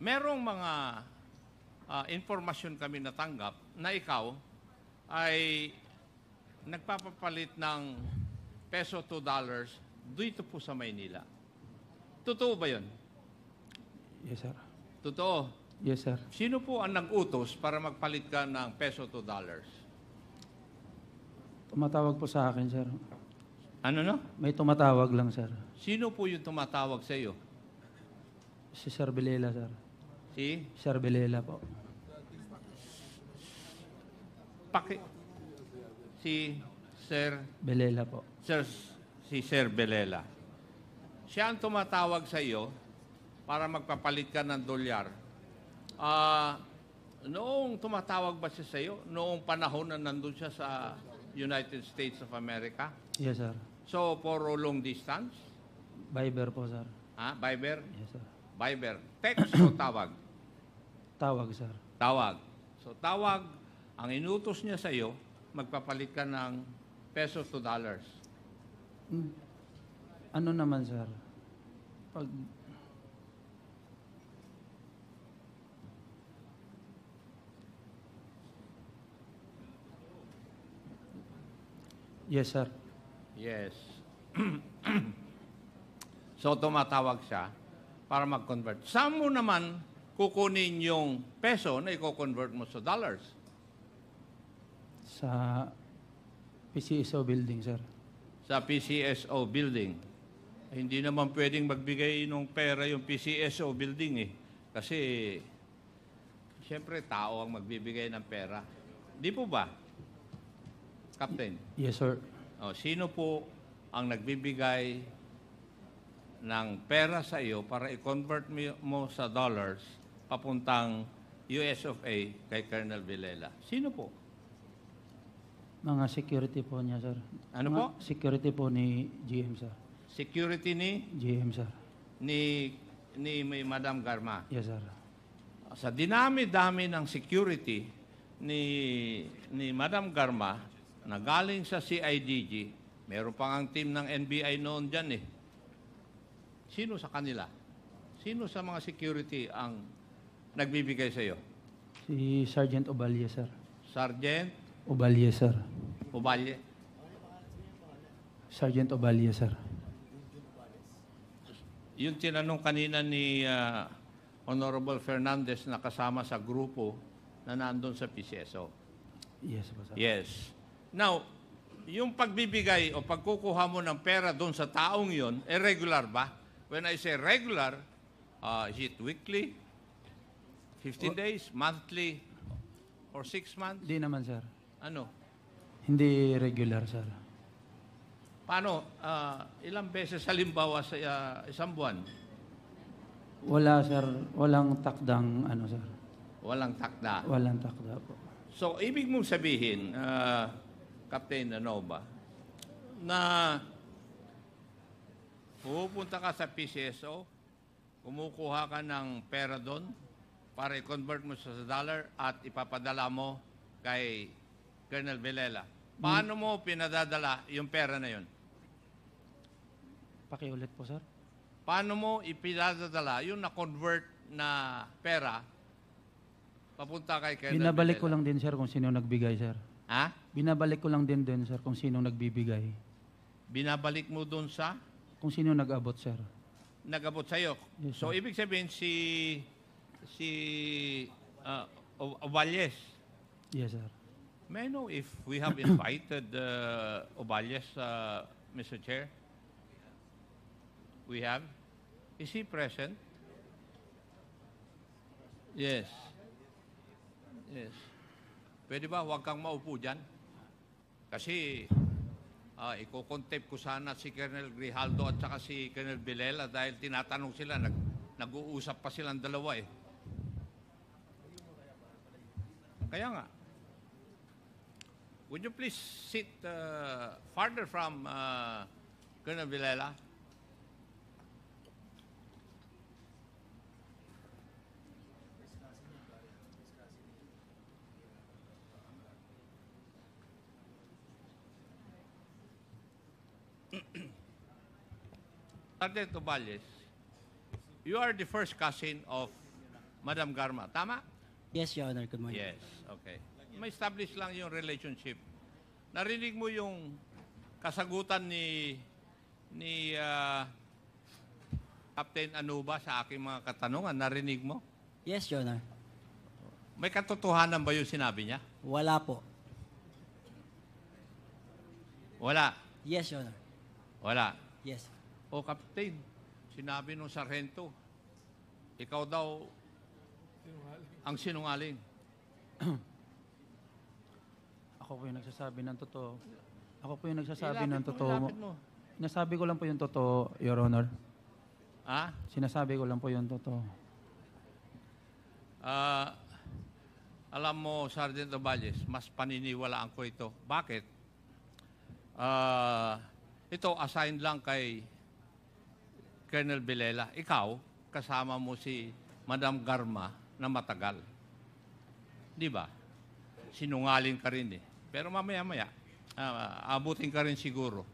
merong mga informasyon kami natanggap na ikaw ay nagpapapalit ng peso to dollars dito po sa Maynila. Totoo ba yun? Yes, sir. Totoo. Yes, sir. Sino po ang nag-utos para magpalit ka ng peso to dollars? Tumatawag po sa akin, sir. Ano no? May tumatawag lang, sir. Sino po yung tumatawag sa iyo? Si Sir Belela, sir. Si? Sir Belela po. Si Sir Belela po. si Sir Belela. Siya ang tumatawag sa iyo para magpapalit ka ng dolyar. Noong tumatawag ba siya sa iyo? Noong panahon na nandun siya sa United States of America? Yes, sir. So, for long distance? Viber po, sir. Viber? Yes, sir. Viber. Text o tawag? Tawag, sir. Tawag. So, tawag, ang inutos niya sa iyo, magpapalit ka ng pesos to dollars. Ano naman, sir? Pag... Yes, sir. Yes. So, tumatawag siya para mag-convert. Saan mo naman kukunin yung peso na i-convert mo sa dollars? Sa PCSO building, sir. Sa PCSO building. Hindi naman pwedeng magbigay ng pera yung PCSO building eh. Kasi, siyempre, tao ang magbibigay ng pera. Di po ba, Captain? Yes, sir. Sino po ang nagbibigay ng pera sa iyo para i-convert mo sa dollars papuntang US of A kay Colonel Vilela? Sino po? Mga security po niya, sir. Ano Mga po? Security po ni GM, sir. Security ni GM, sir. ni Madam Garma. Yes, sir. Sa dinami-dami ng security ni Madam Garma na galing sa CIDG, meron pang ang team ng NBI noon dyan eh. Sino sa kanila? Sino sa mga security ang nagbibigay sa iyo? Si Sergeant Obalye, sir. Sergeant Obalye, sir. Obalye? Sergeant Obalye, sir. Yung tinanong kanina ni Honorable Fernandez na kasama sa grupo na nandun sa PCSO. Yes, po, sir. Yes. Now, yung pagbibigay o pagkukuha mo ng pera doon sa taong yon, regular ba? When I say regular, is it weekly, 15 days, monthly, or 6 months? Hindi naman, sir. Ano? Hindi regular, sir. Paano? Ilang beses halimbawa sa isang buwan? Wala, sir. Walang takdang, ano, sir. Walang takda. Walang takda po. So, ibig mong sabihin, Captain Nova, na pupunta ka sa PCSO, kumukuha ka ng pera doon para i-convert mo sa dollar at ipapadala mo kay Colonel Vilela. Paano mo pinadadala yung pera na yun? Pakiulit po, sir. Paano mo ipinadadala yung na-convert na pera papunta kay Colonel Binabalik ko Vilela? lang din, sir, kung sino nagbigay, sir. Ha? Binabalik ko lang din, sir, kung sino nagbibigay. Binabalik mo doon sa Kung sino nag-abot, sir. nag-abot sa'yo. Yes, So, ibig sabihin si Oballes. Yes, sir. May I know if we have invited Oballes, Mr. Chair? We have? Is he present? Yes. Yes. Pwede ba huwag kang maupo dyan? Kasi iko-contempt ko sana si Colonel Grijaldo at saka si Colonel Vilela dahil tinatanong sila, nag-uusap pa silang dalawa eh. Kaya nga. Would you please sit farther from Colonel Vilela? Sergeant Oballes, you are the first cousin of Madam Garma. Tama? Yes, Your Honor. Good morning. Yes. Okay. Ma-establish lang yung relationship. Narinig mo yung kasagutan ni Captain Anuba sa aking mga katanungan. Narinig mo? Yes, Your Honor. May katotohanan ba yung sinabi niya? Wala po. Wala. Yes, Your Honor. Wala. Yes. O Captain, sinabi nung sarhento, ikaw daw ang sinungaling. Ako po yung nagsasabi ng totoo. Ako po yung nagsasabi ng Ilapit totoo. ilapit mo. Nasabi ko lang po yung totoo, Your Honor. Ha? Sinasabi ko lang po yung totoo. Alam mo, Sergeant Ovalles, mas paniniwalaan ko ito. Bakit? Ito, assigned lang kay Colonel Vilela. Ikaw, kasama mo si Madam Garma na matagal. Di ba? Sinungaling ka rin eh. Pero mamaya-maya, abutin ka rin siguro.